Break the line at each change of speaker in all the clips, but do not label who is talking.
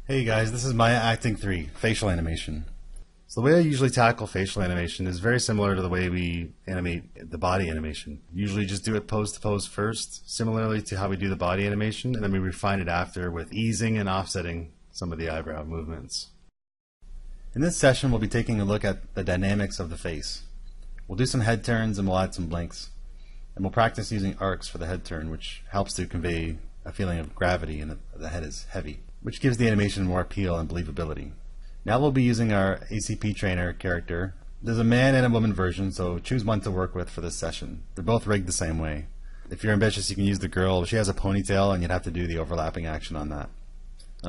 Hey guys, this is Maya Acting 3, facial animation. So the way I usually tackle facial animation is very similar to the way we animate the body animation. Usually just do it pose to pose first, similarly to how we do the body animation, and then we refine it after with easing and offsetting some of the eyebrow movements. In this session we'll be taking a look at the dynamics of the face. We'll do some head turns and we'll add some blinks. And we'll practice using arcs for the head turn, which helps to convey a feeling of gravity and the head is heavy, which gives the animation more appeal and believability. Now we'll be using our ACP trainer character. There's a man and a woman version, so choose one to work with for this session. They're both rigged the same way. If you're ambitious, you can use the girl. She has a ponytail and you'd have to do the overlapping action on that.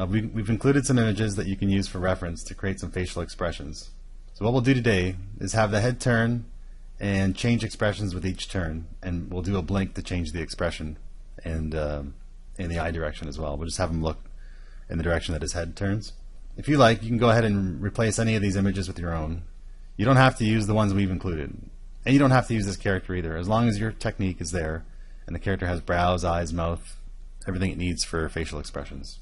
We've included some images that you can use for reference to create some facial expressions. So what we'll do today is have the head turn and change expressions with each turn, and we'll do a blink to change the expression and in the eye direction as well. We'll just have him look in the direction that his head turns. If you like, you can go ahead and replace any of these images with your own. You don't have to use the ones we've included. And you don't have to use this character either, as long as your technique is there and the character has brows, eyes, mouth, everything it needs for facial expressions.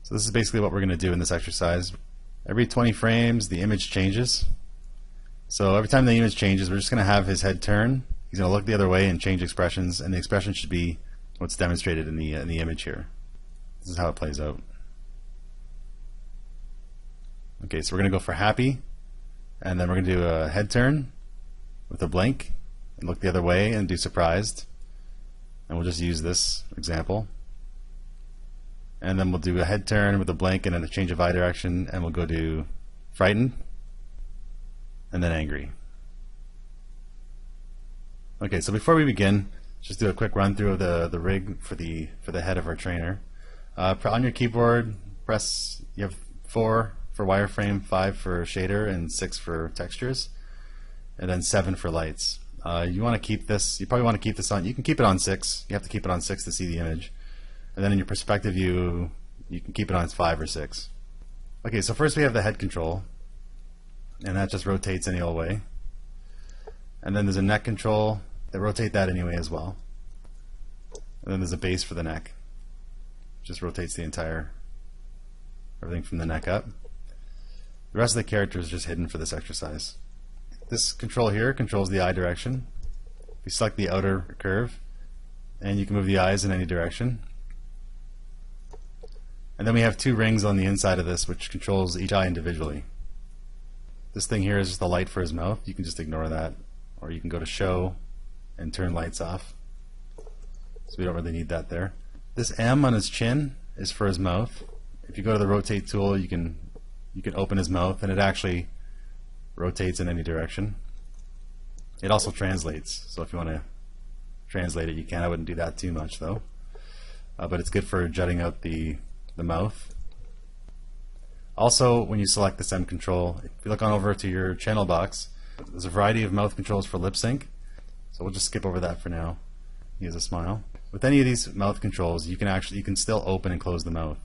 So this is basically what we're going to do in this exercise. Every 20 frames, the image changes. So every time the image changes, we're just going to have his head turn. He's going to look the other way and change expressions, and the expression should be what's demonstrated in the image here. This is how it plays out. Okay, so we're going to go for happy, and then we're going to do a head turn with a blink and look the other way and do surprised. And we'll just use this example. And then we'll do a head turn with a blink and then a change of eye direction, and we'll go to frightened and then angry. Okay, so before we begin, just do a quick run through of the rig for the head of our trainer. On your keyboard, you have 4 for wireframe, 5 for shader, and 6 for textures, and then 7 for lights. You want to keep this. You probably want to keep this on. You can keep it on 6. You have to keep it on 6 to see the image, and then in your perspective view, you can keep it on 5 or 6. Okay, so first we have the head control, and that just rotates any old way. And then there's a neck control that rotate that anyway as well. And then there's a base for the neck. Just rotates the entire, everything from the neck up. The rest of the character is just hidden for this exercise. This control here controls the eye direction. We select the outer curve, and you can move the eyes in any direction. And then we have 2 rings on the inside of this, which controls each eye individually. This thing here is just the light for his mouth. You can just ignore that, or you can go to show and turn lights off. So we don't really need that there. This M on his chin is for his mouth. If you go to the rotate tool, you can open his mouth, and it actually rotates in any direction. It also translates, so if you want to translate it, you can. I wouldn't do that too much though, but it's good for jutting out the mouth. Also, when you select this M control, if you look on over to your channel box, there's a variety of mouth controls for lip sync, so we'll just skip over that for now. He has a smile. With any of these mouth controls, you can still open and close the mouth.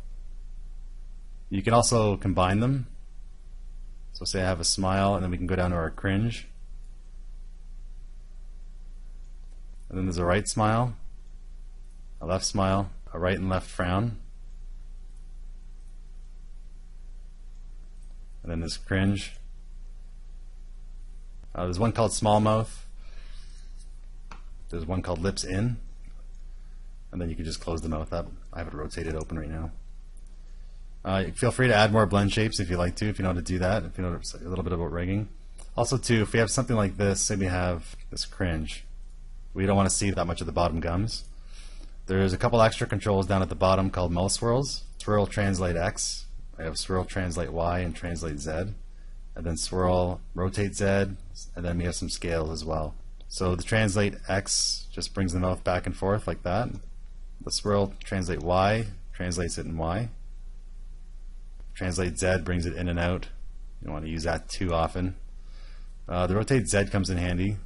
You can also combine them. So say I have a smile, and then we can go down to our cringe. And then there's a right smile, a left smile, a right and left frown. And then there's cringe. There's one called small mouth. There's one called lips in. And then you can just close the mouth up. I have it rotated open right now. Feel free to add more blend shapes if you like to, if you know how to do that, if you know a little bit about rigging. Also too, if we have something like this, say we have this cringe, we don't want to see that much of the bottom gums. There's a couple extra controls down at the bottom called mouth swirls. Swirl translate X. I have swirl translate Y and translate Z. And then swirl rotate Z, and then we have some scales as well. So the translate X just brings the mouth back and forth like that. The swirl translate Y translates it in Y. Translate Z brings it in and out. You don't want to use that too often. The rotate Z comes in handy.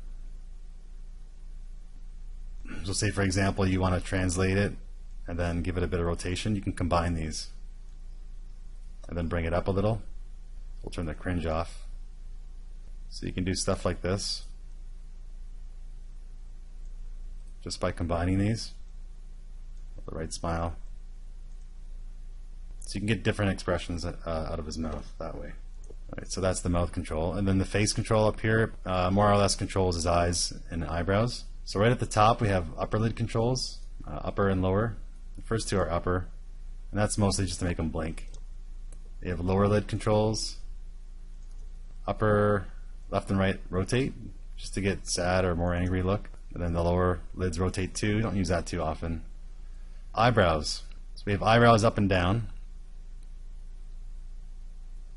So say for example you want to translate it and then give it a bit of rotation. You can combine these and then bring it up a little. We'll turn the cringe off. So you can do stuff like this just by combining these. The right smile. So you can get different expressions out of his mouth that way. Alright, so that's the mouth control. And then the face control up here more or less controls his eyes and eyebrows. So right at the top we have upper lid controls, upper and lower. The first two are upper, and that's mostly just to make them blink. You have lower lid controls, upper left and right rotate, just to get sad or more angry look. And then the lower lids rotate too. Don't use that too often. Eyebrows. So we have eyebrows up and down.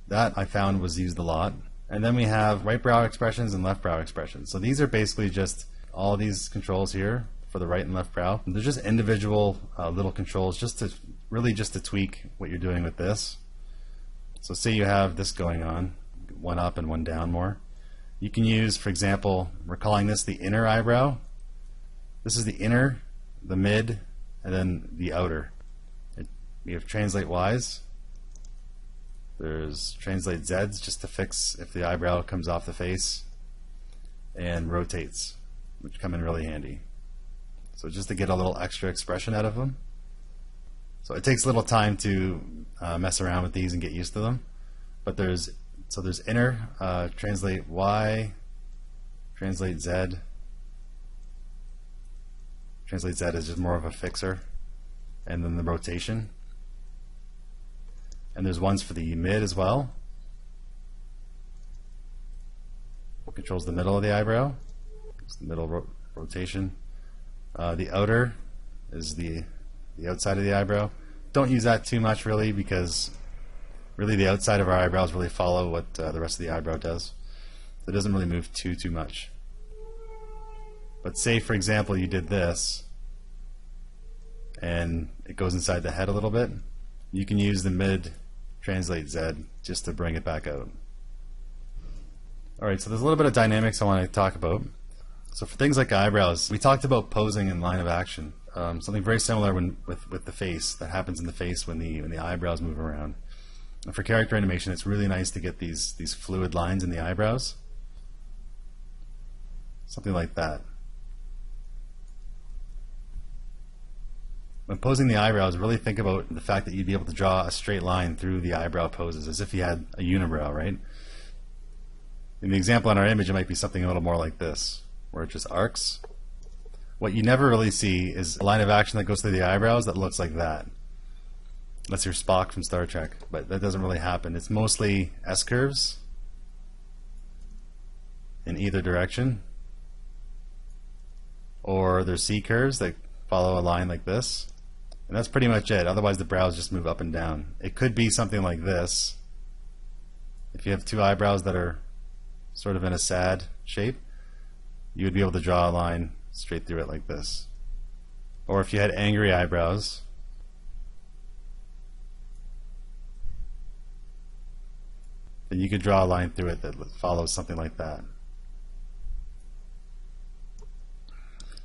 That I found was used a lot. And then we have right brow expressions and left brow expressions. So these are basically just all these controls here for the right and left brow. They're just individual little controls just to tweak what you're doing with this. So say you have this going on, one up and one down more. You can use, for example, we're calling this the inner eyebrow. This is the inner, the mid, and then the outer. We have translate Y's. There's translate Z's just to fix if the eyebrow comes off the face, and rotates, which come in really handy. So just to get a little extra expression out of them. So it takes a little time to mess around with these and get used to them. But there's inner, translate Y, translate Z. Translate Z is just more of a fixer, and then the rotation. And there's ones for the mid as well. What controls the middle of the eyebrow? It's the middle rotation. The outer is the outside of the eyebrow. Don't use that too much really, because really the outside of our eyebrows really follow what the rest of the eyebrow does. So it doesn't really move too much. But say for example you did this and it goes inside the head a little bit, you can use the mid translate Z just to bring it back out. Alright, so there's a little bit of dynamics I want to talk about. So for things like eyebrows, we talked about posing in line of action. Something very similar with the face, that happens in the face when the eyebrows move around. And for character animation, it's really nice to get these fluid lines in the eyebrows. Something like that. When posing the eyebrows, really think about the fact that you'd be able to draw a straight line through the eyebrow poses as if you had a unibrow, right? In the example in our image, it might be something a little more like this, where it just arcs. What you never really see is a line of action that goes through the eyebrows that looks like that. That's your Spock from Star Trek, but that doesn't really happen. It's mostly S-curves in either direction, or there's C-curves that follow a line like this. And that's pretty much it. Otherwise the brows just move up and down. It could be something like this. If you have two eyebrows that are sort of in a sad shape, you would be able to draw a line straight through it like this. Or if you had angry eyebrows, then you could draw a line through it that follows something like that.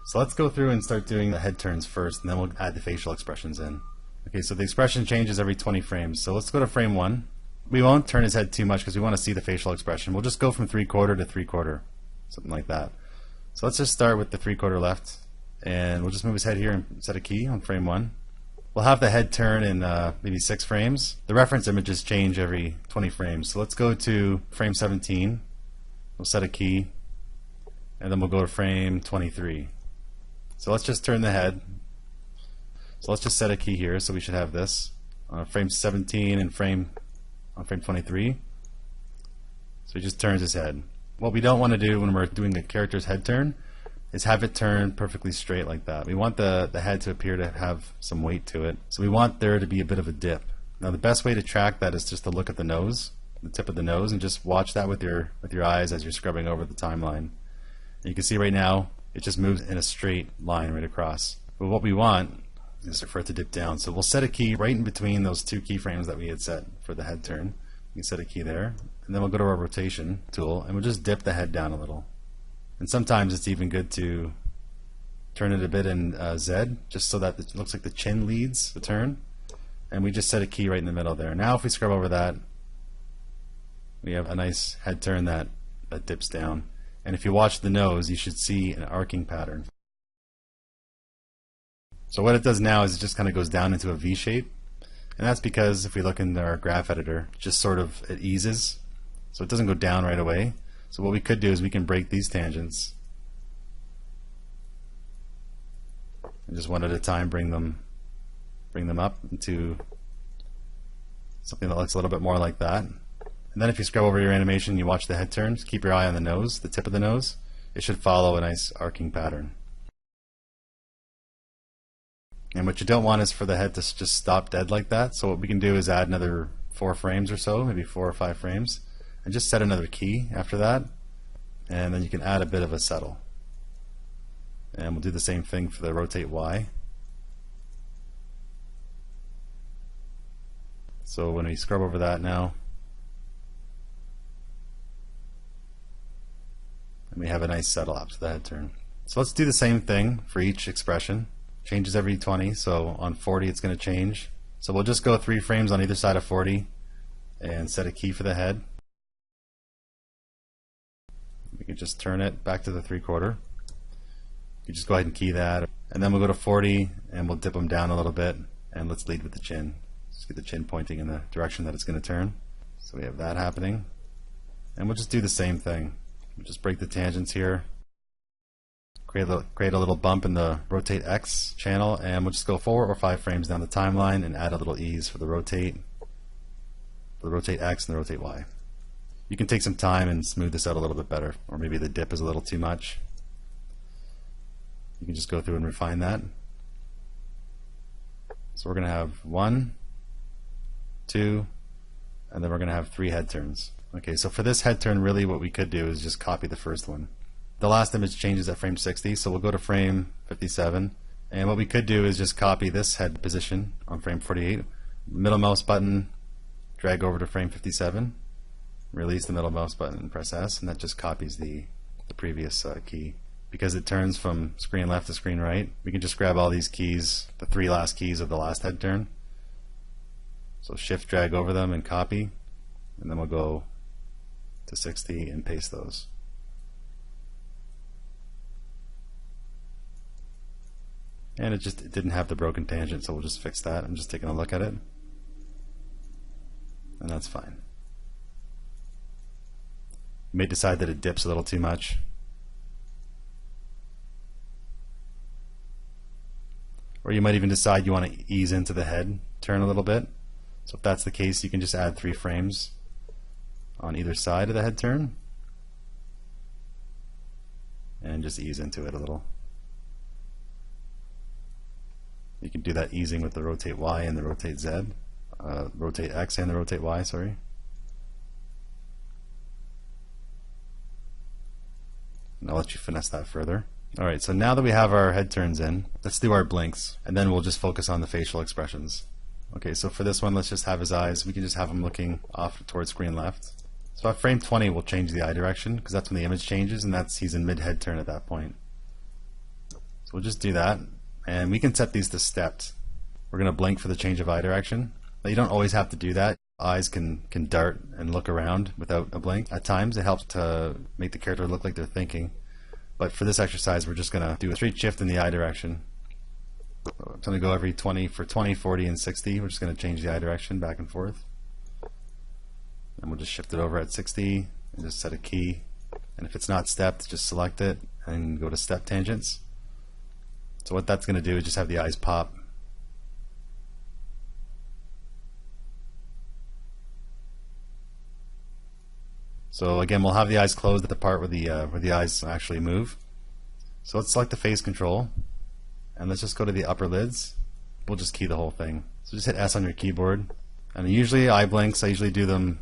So let's go through and start doing the head turns first, and then we'll add the facial expressions in. Okay, so the expression changes every 20 frames. So let's go to frame 1. We won't turn his head too much because we want to see the facial expression. We'll just go from 3/4 to 3/4, something like that. So let's just start with the 3/4 left, and we'll just move his head here and set a key on frame 1. We'll have the head turn in maybe 6 frames. The reference images change every 20 frames. So let's go to frame 17. We'll set a key, and then we'll go to frame 23. So let's just turn the head. So let's just set a key here. So we should have this on frame 17 and on frame 23. So he just turns his head. What we don't want to do when we're doing a character's head turn is have it turn perfectly straight like that. We want the head to appear to have some weight to it. So we want there to be a bit of a dip. Now the best way to track that is just to look at the nose, the tip of the nose, and just watch that with your eyes as you're scrubbing over the timeline. And you can see right now it just moves in a straight line right across. But what we want is for it to dip down. So we'll set a key right in between those two keyframes that we had set for the head turn. You can set a key there, and then we'll go to our rotation tool, and we'll just dip the head down a little. And sometimes it's even good to turn it a bit in Z, just so that it looks like the chin leads the turn. And we just set a key right in the middle there. Now if we scrub over that, we have a nice head turn that dips down. And if you watch the nose, you should see an arcing pattern. So what it does now is it just kind of goes down into a V shape. And that's because if we look in our graph editor, just sort of it eases, so it doesn't go down right away. So what we could do is we can break these tangents and just one at a time bring them up into something that looks a little bit more like that. And then if you scrub over your animation, you watch the head turns, keep your eye on the nose, the tip of the nose. It should follow a nice arcing pattern. And what you don't want is for the head to just stop dead like that. So what we can do is add another 4 frames or so, maybe 4 or 5 frames, and just set another key after that. And then you can add a bit of a settle. And we'll do the same thing for the rotate Y. So when we scrub over that now, and we have a nice settle after the head turn. So let's do the same thing for each expression. Changes every 20, so on 40 it's going to change. So we'll just go 3 frames on either side of 40 and set a key for the head. We can just turn it back to the 3/4. You just go ahead and key that, and then we'll go to 40 and we'll dip them down a little bit, and let's lead with the chin. Just get the chin pointing in the direction that it's going to turn. So we have that happening, and we'll just do the same thing. We'll just break the tangents here, create a little bump in the rotate X channel, and we'll just go 4 or 5 frames down the timeline and add a little ease for the rotate X and the rotate Y. You can take some time and smooth this out a little bit better, or maybe the dip is a little too much. You can just go through and refine that. So we're going to have 1, 2, and then we're going to have 3 head turns. Okay, so for this head turn, really what we could do is just copy the first one. The last image changes at frame 60, so we'll go to frame 57, and what we could do is just copy this head position on frame 48, middle mouse button, drag over to frame 57, release the middle mouse button and press S, and that just copies the previous key. Because it turns from screen left to screen right, we can just grab all these keys, the 3 last keys of the last head turn. So shift drag over them and copy, and then we'll go to 60 and paste those. And it didn't have the broken tangent, so we'll just fix that. I'm just taking a look at it, and that's fine. You may decide that it dips a little too much. Or you might even decide you want to ease into the head turn a little bit. So if that's the case, you can just add 3 frames on either side of the head turn and just ease into it a little. You can do that easing with the rotate Y and the rotate Z, rotate X and the rotate Y, sorry. And I'll let you finesse that further. Alright, so now that we have our head turns in, let's do our blinks, and then we'll just focus on the facial expressions. Okay, so for this one, let's just have his eyes. We can just have him looking off towards screen left. So at frame 20, we'll change the eye direction, because that's when the image changes, and he's in mid-head turn at that point. So we'll just do that, and we can set these to stepped. We're going to blink for the change of eye direction. But you don't always have to do that. Eyes can dart and look around without a blink. At times, it helps to make the character look like they're thinking. But for this exercise, we're just going to do a straight shift in the eye direction. So it's going to go every 20, for 20, 40, and 60. We're just going to change the eye direction back and forth. And we'll just shift it over at 60 and just set a key. And if it's not stepped, just select it and go to step tangents. So what that's going to do is just have the eyes pop. So again, we'll have the eyes closed at the part where the eyes actually move. So let's select the face control, and let's just go to the upper lids. We'll just key the whole thing. So just hit S on your keyboard. And usually eye blinks, I usually do them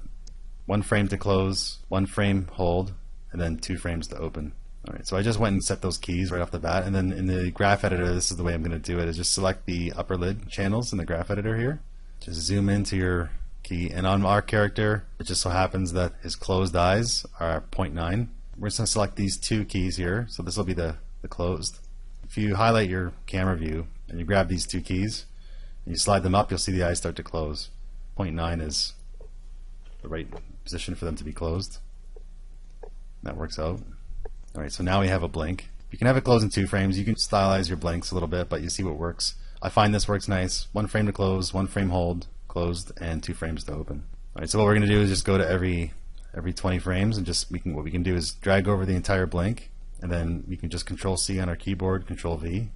1 frame to close, 1 frame hold, and then 2 frames to open. Alright, so I just went and set those keys right off the bat, and then in the graph editor, this is the way I'm going to do it, is just select the upper lid channels in the graph editor here. Just zoom into your key, and on our character, it just so happens that his closed eyes are 0.9. We're just going to select these 2 keys here, so this will be the closed. If you highlight your camera view and you grab these 2 keys and you slide them up, you'll see the eyes start to close. 0.9 is the right position for them to be closed. That works out. Alright, so now we have a blink. You can have it close in 2 frames. You can stylize your blinks a little bit, but you see what works. I find this works nice. 1 frame to close, 1 frame hold, closed and 2 frames to open. Alright, so what we're going to do is just go to every 20 frames and just what we can do is drag over the entire blink, and then we can just Control C on our keyboard, Control V.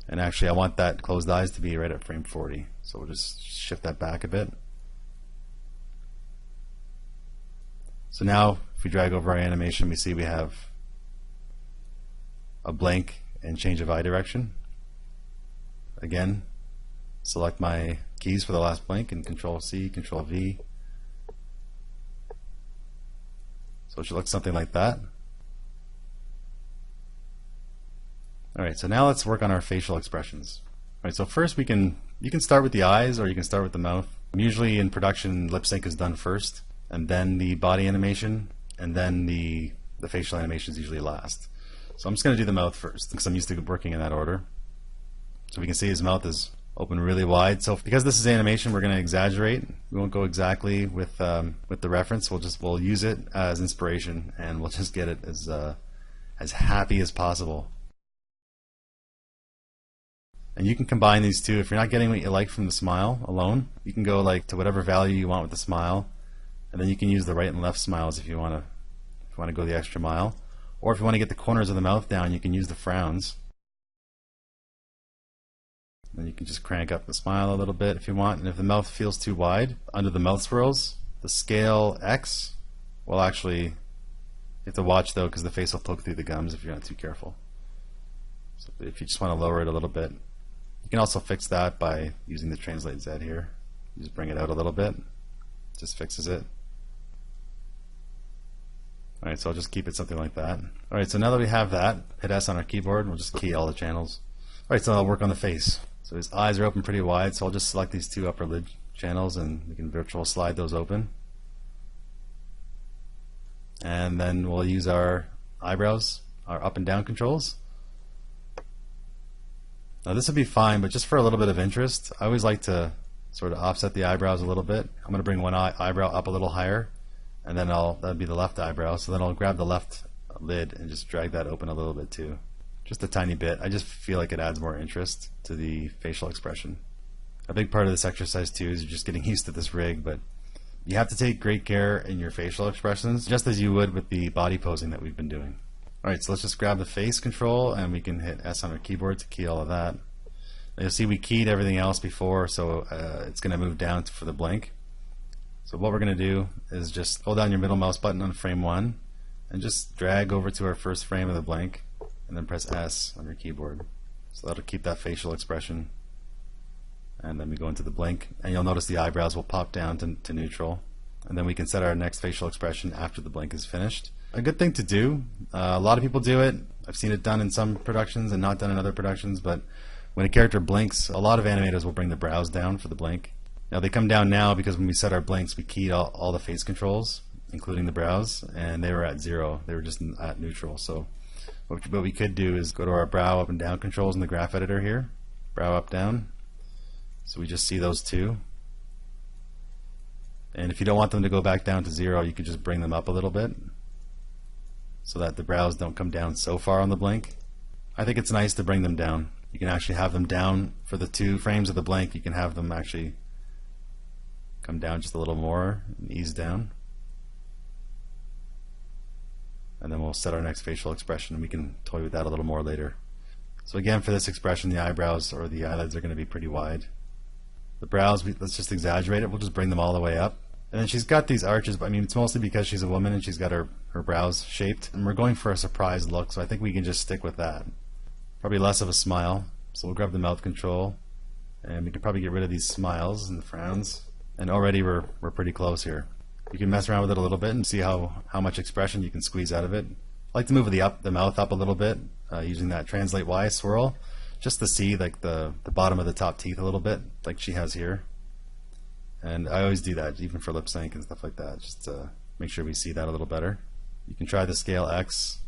And actually I want that closed eyes to be right at frame 40. So we'll just shift that back a bit. So now if we drag over our animation, we see we have a blink and change of eye direction. Again, select my keys for the last blink and Control C, Control V. So it should look something like that. Alright, so now let's work on our facial expressions. Alright, so first you can start with the eyes or you can start with the mouth. Usually in production, lip sync is done first, and then the body animation, and then the facial animation is usually last. So I'm just going to do the mouth first because I'm used to working in that order. So we can see his mouth is open really wide. So because this is animation, we're going to exaggerate. We won't go exactly with the reference. We'll use it as inspiration, and we'll just get it as happy as possible. And you can combine these two. If you're not getting what you like from the smile alone, you can go like to whatever value you want with the smile, and then you can use the right and left smiles if you want to go the extra mile. Or if you want to get the corners of the mouth down, you can use the frowns. Then you can just crank up the smile a little bit if you want. And if the mouth feels too wide, under the mouth swirls, the scale X will actually, you have to watch though because the face will poke through the gums if you're not too careful. So if you just want to lower it a little bit, you can also fix that by using the Translate Z here. You just bring it out a little bit, just fixes it. Alright, so I'll just keep it something like that. Alright, so now that we have that, hit S on our keyboard and we'll just key all the channels. Alright, so I'll work on the face. So his eyes are open pretty wide, so I'll just select these 2 upper lid channels and we can virtual slide those open. And then we'll use our eyebrows, our up and down controls. Now this would be fine, but just for a little bit of interest, I always like to sort of offset the eyebrows a little bit. I'm going to bring one eyebrow up a little higher, and then that'd be the left eyebrow. So then I'll grab the left lid and just drag that open a little bit too. Just a tiny bit. I just feel like it adds more interest to the facial expression. A big part of this exercise too is you're just getting used to this rig, but you have to take great care in your facial expressions, just as you would with the body posing that we've been doing. Alright, so let's just grab the face control and we can hit S on our keyboard to key all of that. Now you'll see we keyed everything else before, so it's going to move down for the blink. So what we're going to do is just hold down your middle mouse button on frame 1 and just drag over to our first frame of the blink and then press S on your keyboard. So that'll keep that facial expression. And then we go into the blink and you'll notice the eyebrows will pop down to neutral, and then we can set our next facial expression after the blink is finished. A good thing to do, a lot of people do it. I've seen it done in some productions and not done in other productions, but when a character blinks, a lot of animators will bring the brows down for the blink. Now they come down now because when we set our blinks we keyed all the face controls, including the brows, and they were at 0. They were just at neutral. So what we could do is go to our brow up and down controls in the graph editor here, brow up down. So we just see those 2. And if you don't want them to go back down to 0, you could just bring them up a little bit so that the brows don't come down so far on the blink. I think it's nice to bring them down. You can actually have them down for the 2 frames of the blink. You can have them actually come down just a little more and ease down. And then we'll set our next facial expression and we can toy with that a little more later. So again, for this expression, the eyebrows or the eyelids are going to be pretty wide. The brows, let's just exaggerate it. We'll just bring them all the way up. And then she's got these arches, but I mean it's mostly because she's a woman and she's got her brows shaped. And we're going for a surprise look, so I think we can just stick with that. Probably less of a smile. So we'll grab the mouth control and we can probably get rid of these smiles and the frowns. And already we're pretty close here. You can mess around with it a little bit and see how much expression you can squeeze out of it. I like to move the mouth up a little bit using that Translate Y swirl, just to see like the bottom of the top teeth a little bit, like she has here. And I always do that, even for lip sync and stuff like that, just to make sure we see that a little better. You can try the scale X,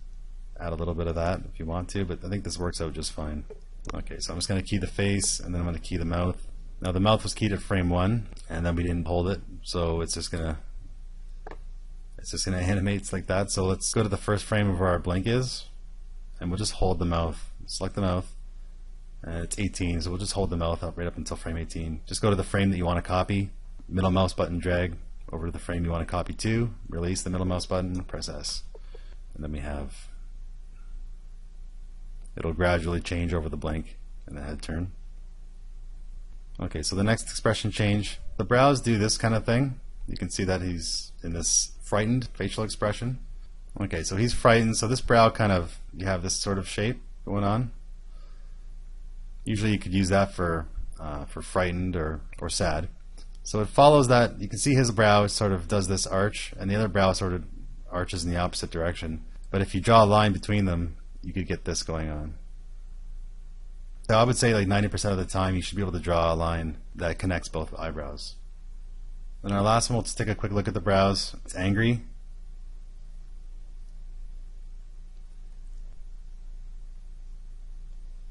add a little bit of that if you want to, but I think this works out just fine. Okay, so I'm just going to key the face and then I'm going to key the mouth. Now the mouth was keyed at frame 1 and then we didn't hold it, so it's just gonna animate like that. So let's go to the first frame of where our blink is and we'll just hold the mouth. Select the mouth and it's 18, so we'll just hold the mouth up right up until frame 18. Just go to the frame that you want to copy middle mouse button drag over to the frame you want to copy to, release the middle mouse button, press S. And then we have, it'll gradually change over the blink and the head turn. Okay, so the next expression change, the brows do this kind of thing. You can see that he's in this frightened facial expression. Okay, so he's frightened, so this brow kind of, you have this sort of shape going on. Usually you could use that for frightened or sad. So it follows that. You can see his brow sort of does this arch, and the other brow sort of arches in the opposite direction. But if you draw a line between them, you could get this going on. So I would say like 90% of the time you should be able to draw a line that connects both eyebrows. And our last one, we'll just take a quick look at the brows. It's angry.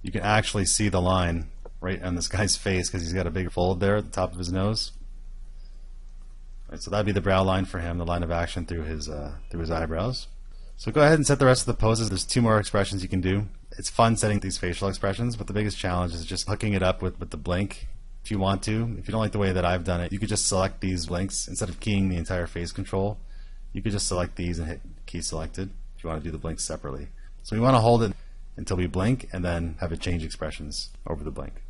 You can actually see the line right on this guy's face because he's got a big fold there at the top of his nose. Right, so that'd be the brow line for him, the line of action through his eyebrows. So go ahead and set the rest of the poses. There's 2 more expressions you can do. It's fun setting these facial expressions, but the biggest challenge is just hooking it up with the blink. If you want to, if you don't like the way that I've done it, you could just select these blinks instead of keying the entire face control. You could just select these and hit key selected if you want to do the blinks separately. So we want to hold it until we blink and then have it change expressions over the blink.